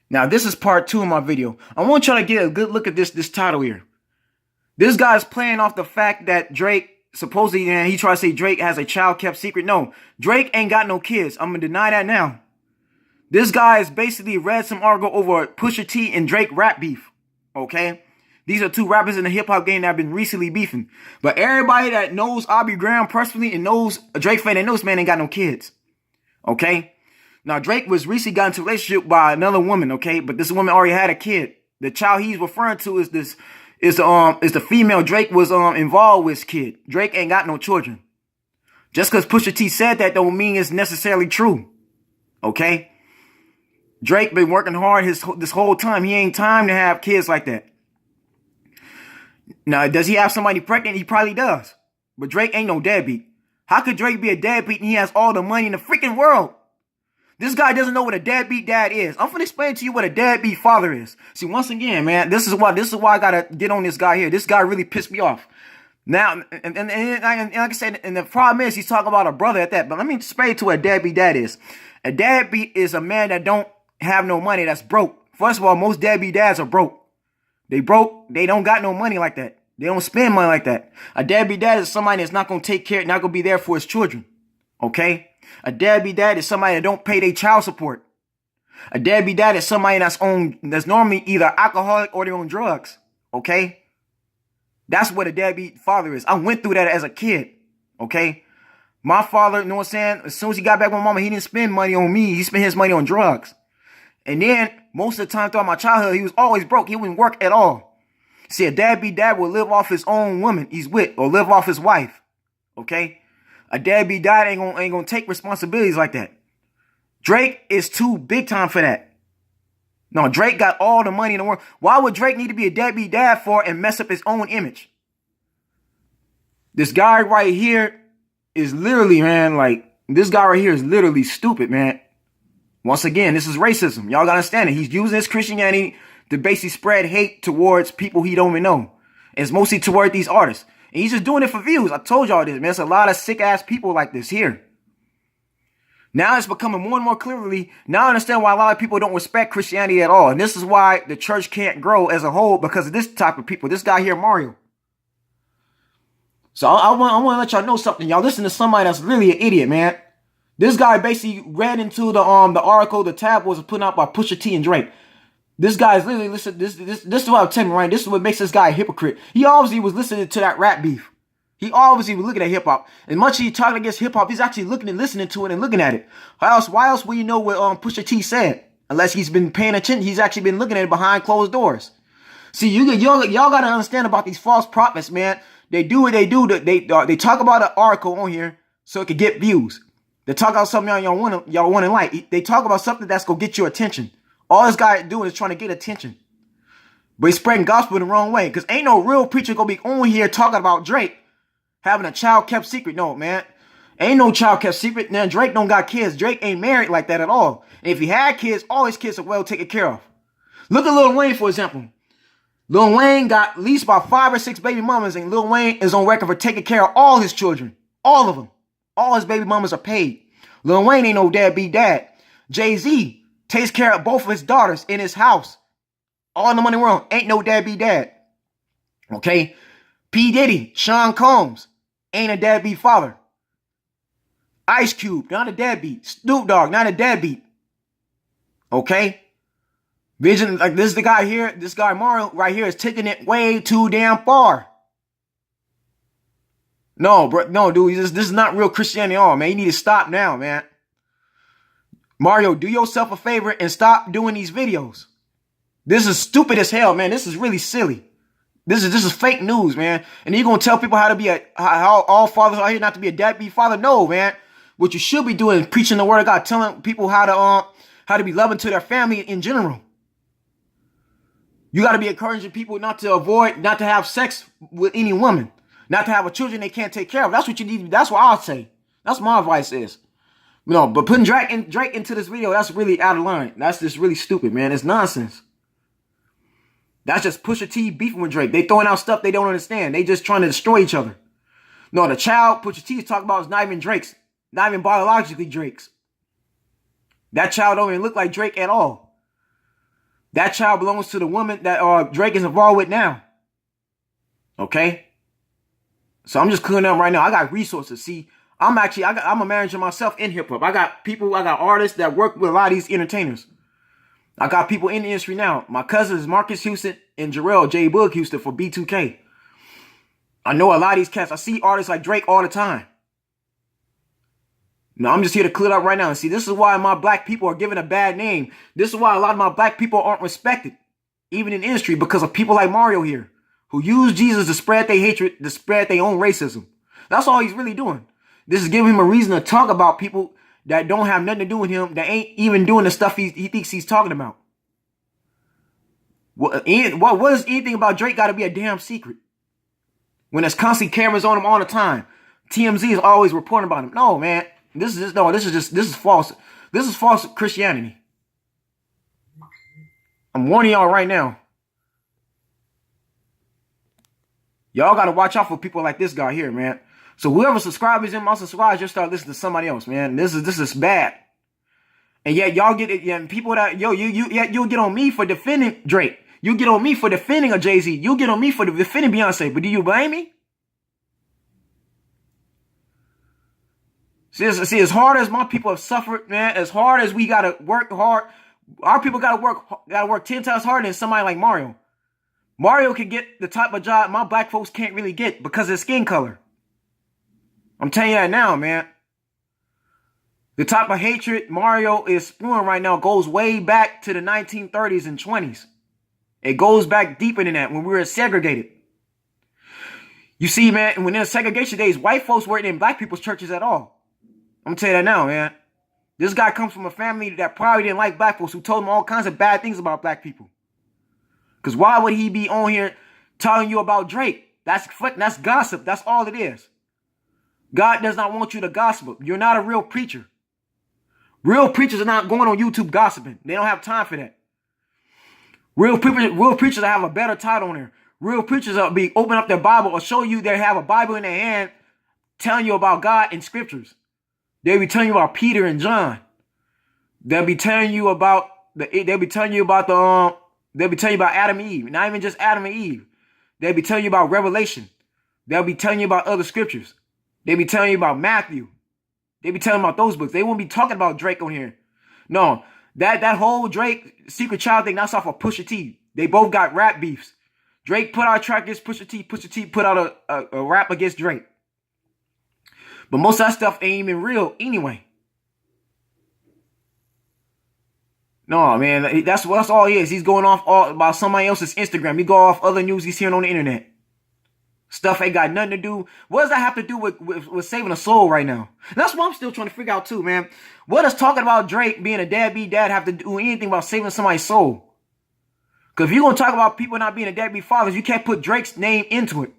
Now, this is part 2 of my video. I want y'all to get a good look at this title here. This guy's playing off the fact that Drake, supposedly, he tried to say Drake has a child kept secret. No, Drake ain't got no kids. I'm going to deny that now. This guy has basically read some article over Pusha T and Drake rap beef. Okay? These are two rappers in the hip-hop game that have been recently beefing. But everybody that knows Aubrey Graham personally and knows a Drake fan, they know this man ain't got no kids. Okay? Now, Drake was recently got into a relationship by another woman, okay? But this woman already had a kid. The child he's referring to is the female Drake was involved with kid. Drake ain't got no children. Just because Pusha T said that don't mean it's necessarily true. Okay? Drake been working hard this whole time. He ain't time to have kids like that. Now, does he have somebody pregnant? He probably does. But Drake ain't no deadbeat. How could Drake be a deadbeat and he has all the money in the freaking world? This guy doesn't know what a deadbeat dad is. I'm finna explain to you what a deadbeat father is. See, once again, man, this is why I gotta get on this guy here. This guy really pissed me off. Now, and like I said, and the problem is he's talking about a brother at that. But let me explain to what a deadbeat dad is. A deadbeat is a man that don't have no money, that's broke. First of all, most deadbeat dads are broke. They broke. They don't got no money like that. They don't spend money like that. A deadbeat dad is somebody that's not gonna take care, not gonna be there for his children. Okay? A deadbeat dad is somebody that don't pay their child support. A deadbeat dad is somebody that's normally either alcoholic or they're on drugs. Okay? That's what a deadbeat father is. I went through that as a kid. Okay? My father, you know what I'm saying? As soon as he got back with my mama, he didn't spend money on me. He spent his money on drugs. And then most of the time throughout my childhood, he was always broke. He wouldn't work at all. See, a deadbeat dad will live off his own woman he's with or live off his wife. Okay? A deadbeat dad ain't gonna take responsibilities like that. Drake is too big time for that. No, Drake got all the money in the world. Why would Drake need to be a deadbeat dad for and mess up his own image? This guy right here is literally, man, like, this guy right here is literally stupid, man. Once again, this is racism. Y'all gotta understand it. He's using his Christianity to basically spread hate towards people he don't even know. It's mostly toward these artists. And he's just doing it for views. I told y'all this, man. There's a lot of sick-ass people like this here. Now it's becoming more and more clearly. Now I understand why a lot of people don't respect Christianity at all. And this is why the church can't grow as a whole, because of this type of people. This guy here, Mario. So I want to let y'all know something. Y'all listen to somebody that's really an idiot, man. This guy basically read into the article the tab was put out by Pusha T and Drake. This guy is literally listening. This is what I'm telling you, right? This is what makes this guy a hypocrite. He obviously was listening to that rap beef. He obviously was looking at hip hop. As much as he's talking against hip hop, he's actually looking and listening to it and looking at it. Why else will you know what Pusha T said? Unless he's been paying attention, he's actually been looking at it behind closed doors. See, y'all gotta understand about these false prophets, man. They do what they do. They talk about an article on here so it could get views. They talk about something y'all want to like. They talk about something that's gonna get your attention. All this guy doing is trying to get attention. But he's spreading gospel in the wrong way. Because ain't no real preacher gonna be on here talking about Drake having a child kept secret. No, man. Ain't no child kept secret. Now, Drake don't got kids. Drake ain't married like that at all. And if he had kids, all his kids are well taken care of. Look at Lil Wayne, for example. Lil Wayne got at least about 5 or 6 baby mamas. And Lil Wayne is on record for taking care of all his children. All of them. All his baby mamas are paid. Lil Wayne ain't no deadbeat dad. Jay-Z takes care of both of his daughters in his house. All the money in the world. Ain't no deadbeat dad. Okay? P. Diddy, Sean Combs, ain't a deadbeat father. Ice Cube, not a deadbeat. Snoop Dogg, not a deadbeat. Okay? Vigilant, like this is the guy here, this guy Mario right here is taking it way too damn far. No, bro, no, dude, this is not real Christianity at all, man. You need to stop now, man. Mario, do yourself a favor and stop doing these videos. This is stupid as hell, man. This is really silly. This is fake news, man. And you're gonna tell people how to be how all fathers are here not to be a deadbeat father? No, man. What you should be doing is preaching the word of God, telling people how to be loving to their family in general. You got to be encouraging people not to have sex with any woman, not to have a children they can't take care of. That's what you need. That's what I'll say. That's my advice is. No, but putting Drake into this video, that's really out of line. That's just really stupid, man. It's nonsense. That's just Pusha T beefing with Drake. They throwing out stuff they don't understand. They just trying to destroy each other. No, the child Pusha T is talking about is not even Drake's. Not even biologically Drake's. That child don't even look like Drake at all. That child belongs to the woman that Drake is involved with now. Okay? So I'm just clearing up right now. I got resources. See, I'm a manager myself in hip hop. I got artists that work with a lot of these entertainers. I got people in the industry now. My cousin is Marcus Houston and Jarrell J. Boog Houston for B2K. I know a lot of these cats. I see artists like Drake all the time. Now, I'm just here to clear it up right now. And see, this is why my black people are given a bad name. This is why a lot of my black people aren't respected, even in the industry, because of people like Mario here, who use Jesus to spread their hatred, to spread their own racism. That's all he's really doing. This is giving him a reason to talk about people that don't have nothing to do with him, that ain't even doing the stuff he thinks he's talking about. What does anything about Drake got to be a damn secret? When there's constantly cameras on him all the time. TMZ is always reporting about him. No, man. This is false. This is false Christianity. I'm warning y'all right now. Y'all got to watch out for people like this guy here, man. So whoever subscribes him, I'll subscribe, just start listening to somebody else, man. This is bad. And yet y'all get it. Yeah, people that you'll get on me for defending Drake. You get on me for defending a Jay-Z. You get on me for defending Beyonce. But do you blame me? See, as hard as my people have suffered, man, as hard as we gotta work hard, our people gotta work 10 times harder than somebody like Mario. Mario can get the type of job my black folks can't really get because of his skin color. I'm telling you that now, man. The type of hatred Mario is spewing right now goes way back to the 1930s and 20s. It goes back deeper than that when we were segregated. You see, man, when there's segregation days, white folks weren't in black people's churches at all. I'm gonna tell you that now, man. This guy comes from a family that probably didn't like black folks, who told him all kinds of bad things about black people. Because why would he be on here telling you about Drake? That's gossip. That's all it is. God does not want you to gossip. You're not a real preacher. Real preachers are not going on YouTube gossiping. They don't have time for that. Real preachers have a better title on there. Real preachers will be open up their Bible or show you they have a Bible in their hand telling you about God and scriptures. They'll be telling you about Peter and John. They'll be telling you about Adam and Eve. Not even just Adam and Eve. They'll be telling you about Revelation. They'll be telling you about other scriptures. They'll be telling you about Matthew. They'll be telling you about those books. They won't be talking about Drake on here. No, that whole Drake Secret Child thing, that's off of Pusha T. They both got rap beefs. Drake put out a track against Pusha T. Pusha T put out a rap against Drake. But most of that stuff ain't even real anyway. No, man, that's all he is. He's going off about somebody else's Instagram. He go off other news he's hearing on the internet. Stuff ain't got nothing to do. What does that have to do with saving a soul right now? And that's what I'm still trying to figure out too, man. What does talking about Drake being a deadbeat dad have to do anything about saving somebody's soul? Because if you're going to talk about people not being a deadbeat fathers, you can't put Drake's name into it.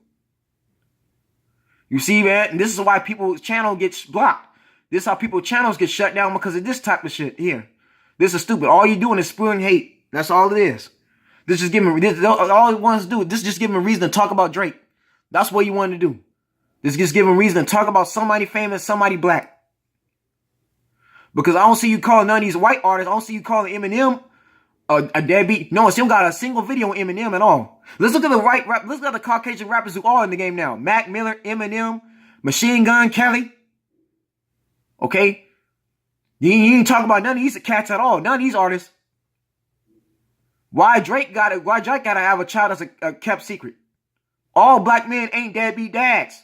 You see, man, and this is why people's channel gets blocked. This is how people's channels get shut down because of this type of shit here. This is stupid. All you're doing is spewing hate. That's all it is. This is giving all it wants to do. This is just giving a reason to talk about Drake. That's what you want to do. This is just giving reason to talk about somebody famous, somebody black. Because I don't see you calling none of these white artists. I don't see you calling Eminem a deadbeat. No, she don't got a single video on Eminem at all. Let's look at let's look at the Caucasian rappers who are in the game now. Mac Miller, Eminem, Machine Gun Kelly. Okay? You ain't talk about none of these cats at all. None of these artists. Why Drake gotta have a child that's a kept secret? All black men ain't deadbeat dads.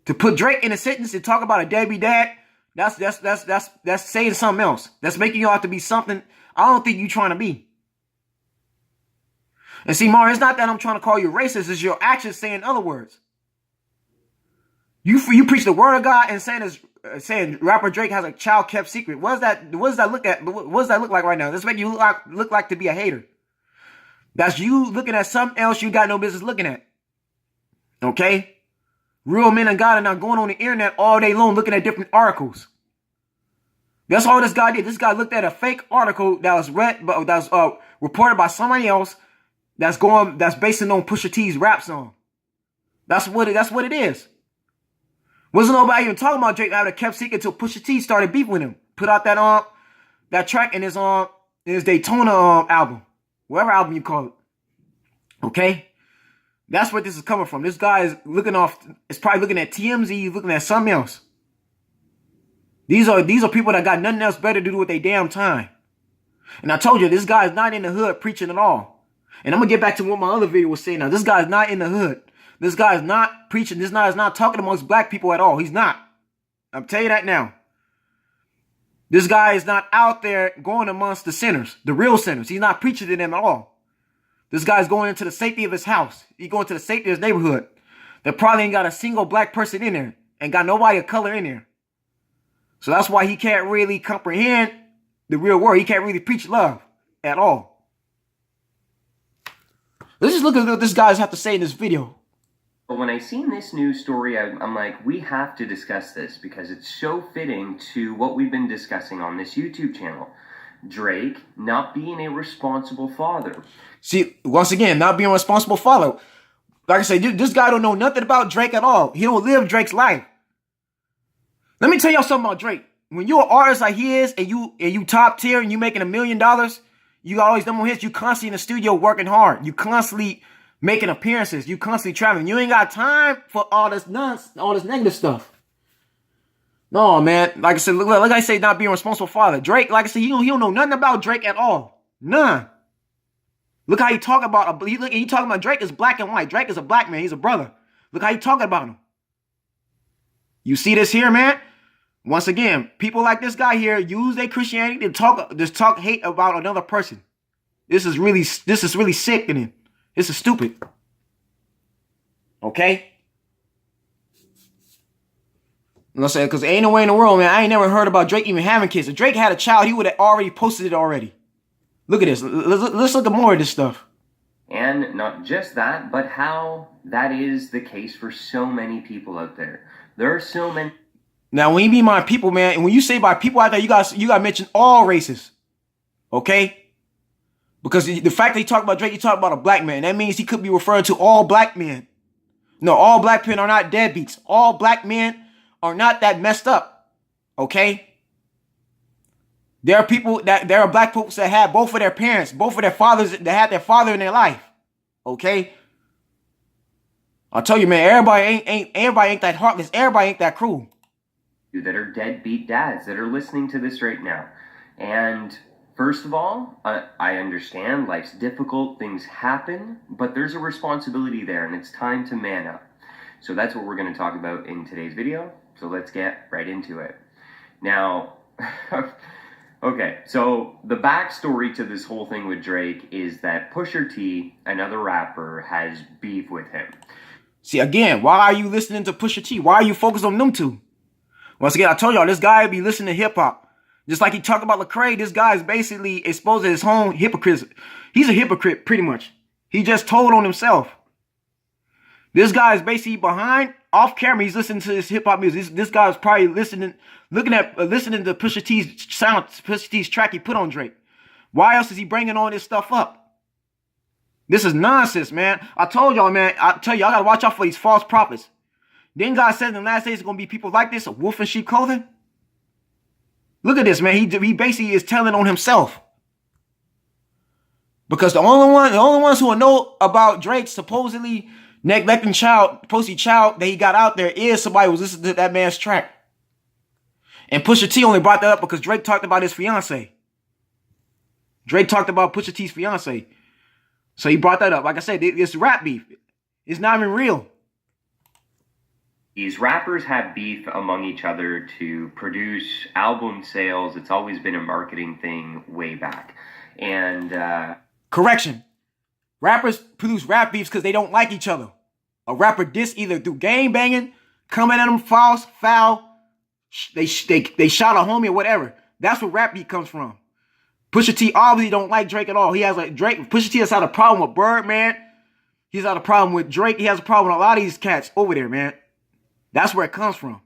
To put Drake in a sentence and talk about a deadbeat dad, that's saying something else. That's making you out to be something I don't think you're trying to be. And see, Mario, it's not that I'm trying to call you racist. It's your actions saying other words. You preach the word of God and saying rapper Drake has a child kept secret. What does that look like right now? This make you look like to be a hater. That's you looking at something else you got no business looking at. Okay? Real men of God are not going on the internet all day long looking at different articles. That's all this guy did. This guy looked at a fake article that was reported by somebody else that's basing on Pusha T's rap song. That's what it is. Wasn't nobody even talking about Drake having a kept secret until Pusha T started beefing with him. Put out that track and in his Daytona album, whatever album you call it. Okay, that's where this is coming from. This guy is probably looking at TMZ, looking at something else. These are people that got nothing else better to do with their damn time. And I told you, this guy is not in the hood preaching at all. And I'm gonna get back to what my other video was saying now. This guy is not in the hood. This guy is not preaching. This guy is not talking amongst black people at all. He's not. I'm telling you that now. This guy is not out there going amongst the sinners, the real sinners. He's not preaching to them at all. This guy's going into the safety of his house. He's going to the safety of his neighborhood. There probably ain't got a single black person in there. Ain't got nobody of color in there. So that's why he can't really comprehend the real word. He can't really preach love at all. Let's just look at what this guy's have to say in this video. But when I seen this news story, I'm like, we have to discuss this because it's so fitting to what we've been discussing on this YouTube channel. Drake not being a responsible father. See, once again, not being a responsible father. Like I said, this guy don't know nothing about Drake at all. He don't live Drake's life. Let me tell y'all something about Drake. When you're an artist like he is, and you top tier, and you making $1 million, you got all these number one hits, you constantly in the studio working hard. You constantly making appearances. You constantly traveling. You ain't got time for all this nonsense, all this negative stuff. No, man. Like I said, like I say, not being a responsible father. Drake, like I said, he don't know nothing about Drake at all. None. Look how he talk about, he talking about Drake is black and white. Drake is a black man. He's a brother. Look how he talking about him. You see this here, man? Once again, people like this guy here use their Christianity to talk hate about another person. This is really sickening. This is stupid. Okay? Let's say, because ain't no way in the world, man. I ain't never heard about Drake even having kids. If Drake had a child, he would have already posted it already. Look at this. Let's look at more of this stuff. And not just that, but how that is the case for so many people out there. There are so many. Now, when you mean my people, man, and when you say by people out there, you got to mention all races. Okay? Because the fact that you talk about Drake, you talk about a black man. That means he could be referring to all black men. No, all black men are not deadbeats. All black men are not that messed up. Okay? There are black folks that have both of their parents, both of their fathers, that had their father in their life. Okay? I'll tell you, man, everybody ain't that heartless. Everybody ain't that cruel. That are deadbeat dads that are listening to this right now. And first of all, I understand life's difficult, things happen, but there's a responsibility there and it's time to man up. So that's what we're going to talk about in today's video. So let's get right into it. Now, okay, so the backstory to this whole thing with Drake is that Pusha T, another rapper, has beef with him. See, again, why are you listening to Pusha T? Why are you focused on them two? Once again, I told y'all, this guy be listening to hip-hop. Just like he talked about Lecrae, this guy is basically exposed to his own hypocrisy. He's a hypocrite, pretty much. He just told on himself. This guy is basically behind, off camera, he's listening to this hip-hop music. This guy is probably listening to Pusha T's sound, Pusha T's track he put on Drake. Why else is he bringing all this stuff up? This is nonsense, man. I told y'all, man. I tell y'all, I gotta watch out for these false prophets. Then God said in the last days, it's going to be people like this, a wolf in sheep clothing. Look at this, man. He basically is telling on himself. Because the only ones who will know about Drake supposedly neglecting child that he got out there is somebody who was listening to that man's track. And Pusha T only brought that up because Drake talked about his fiance. Drake talked about Pusha T's fiance. So he brought that up. Like I said, it's rap beef. It's not even real. These rappers have beef among each other to produce album sales. It's always been a marketing thing way back. And correction. Rappers produce rap beefs because they don't like each other. A rapper diss either through game banging, coming at them foul, they shot a homie or whatever. That's where rap beef comes from. Pusha T obviously don't like Drake at all. He has Pusha T has had a problem with Birdman. He's had a problem with Drake. He has a problem with a lot of these cats over there, man. That's where it comes from.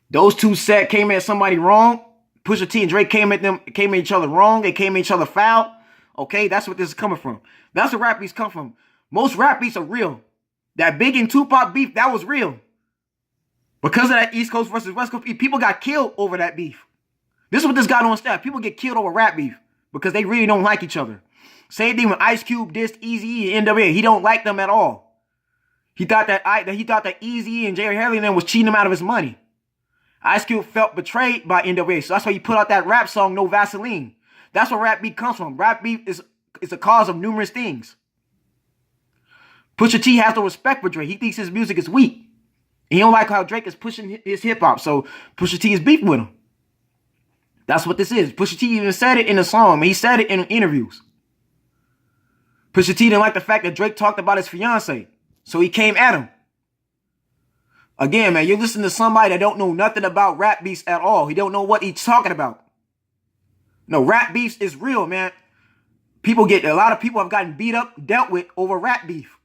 Those two came at somebody wrong. Pusha T and Drake came at each other wrong. They came at each other foul. Okay, that's what this is coming from. That's where rap beefs come from. Most rap beefs are real. That Big and Tupac beef, that was real. Because of that East Coast versus West Coast beef, people got killed over that beef. This is what this guy don't understand. People get killed over rap beef. because they really don't like each other. Same thing when Ice Cube dissed Eazy-E and NWA. He don't like them at all. He thought that Eazy-E and Jerry Haley and them was cheating him out of his money. Ice Cube felt betrayed by NWA, so that's why he put out that rap song, No Vaseline. That's where rap beef comes from. Rap beef is a cause of numerous things. Pusha T has no respect for Drake. He thinks his music is weak. He don't like how Drake is pushing his hip-hop, so Pusha T is beefing with him. That's what this is. Pusha T even said it in the song. He said it in interviews. Pusha T didn't like the fact that Drake talked about his fiance, so he came at him. Again, man, you're listening to somebody that don't know nothing about rap beefs at all. He don't know what he's talking about. No, rap beefs is real, man. A lot of people have gotten beat up, dealt with over rap beef.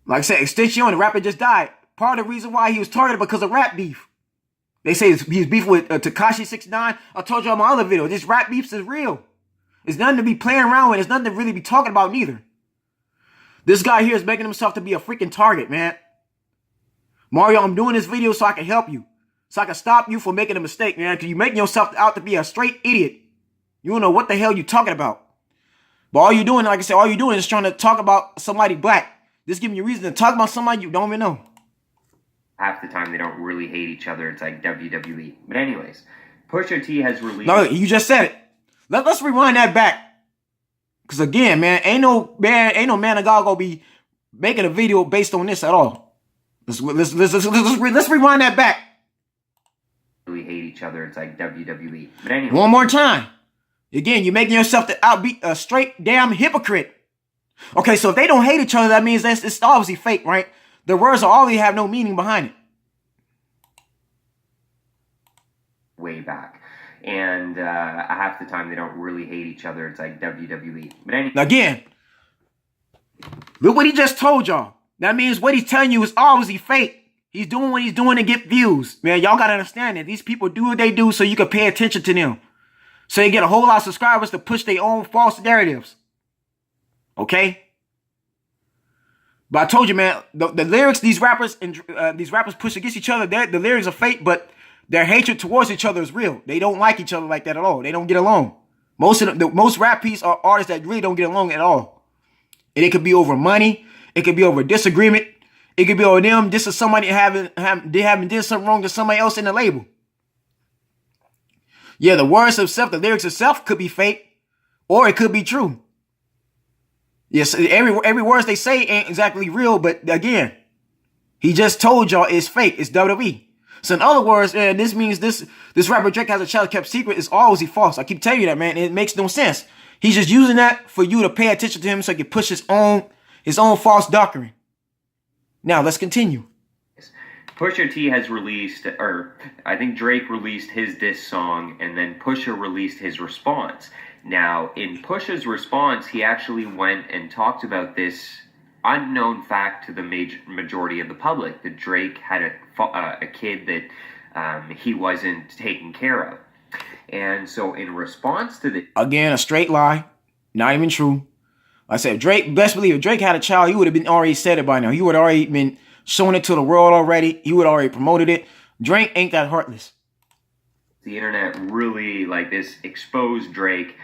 Like I said, Extension, the rapper just died. Part of the reason why he was targeted because of rap beef. They say he's beefing with Tekashi 69. I told you on my other video, this rap beefs is real. It's nothing to be playing around with. It's nothing to really be talking about neither. This guy here is making himself to be a freaking target, man. Mario, I'm doing this video so I can help you. So I can stop you from making a mistake, man. Because you're making yourself out to be a straight idiot. You don't know what the hell you're talking about. But all you're doing, like I said, all you're doing is trying to talk about somebody black. This giving you reason to talk about somebody you don't even know. Half the time they don't really hate each other. It's like WWE. But anyways, Pusha T has released... No, you just said it. Let's rewind that back. Because again, man, ain't no man of God gonna be making a video based on this at all. Let's rewind that back. Really hate each other. It's like WWE. But anyway, one more time. Again, you're making yourself to outbe a straight damn hypocrite. Okay, so if they don't hate each other, that means it's obviously fake, right? The words already have no meaning behind it. Way back. And half the time they don't really hate each other. It's like WWE. But anyway, again, look what he just told y'all. That means what he's telling you is obviously fake. He's doing what he's doing to get views. Man, y'all got to understand that these people do what they do so you can pay attention to them. So they get a whole lot of subscribers to push their own false narratives. Okay? But I told you, man, the lyrics these rappers push against each other, the lyrics are fake, but their hatred towards each other is real. They don't like each other like that at all. They don't get along. Most rap pieces are artists that really don't get along at all. And it could be over money. It could be over disagreement. It could be over them. This is somebody they haven't did something wrong to somebody else in the label. Yeah, the words themselves, the lyrics itself could be fake, or it could be true. Yes, every words they say ain't exactly real, but again, he just told y'all it's fake. It's WWE. So in other words, man, this means this rapper Drake has a child kept secret is always false. I keep telling you that, man. It makes no sense. He's just using that for you to pay attention to him so he can push his own false doctrine. Now let's continue. Pusha T has released, or I think Drake released his diss song, and then Pusha released his response. Now, in Pusha's response, he actually went and talked about this unknown fact to the majority of the public, that Drake had a kid that he wasn't taking care of. And so in response to the... Again, a straight lie. Not even true. I said, Drake, best believe if Drake had a child, he would have been already said it by now. He would have already been showing it to the world already. He would have already promoted it. Drake ain't that heartless. The internet really, like this, exposed Drake.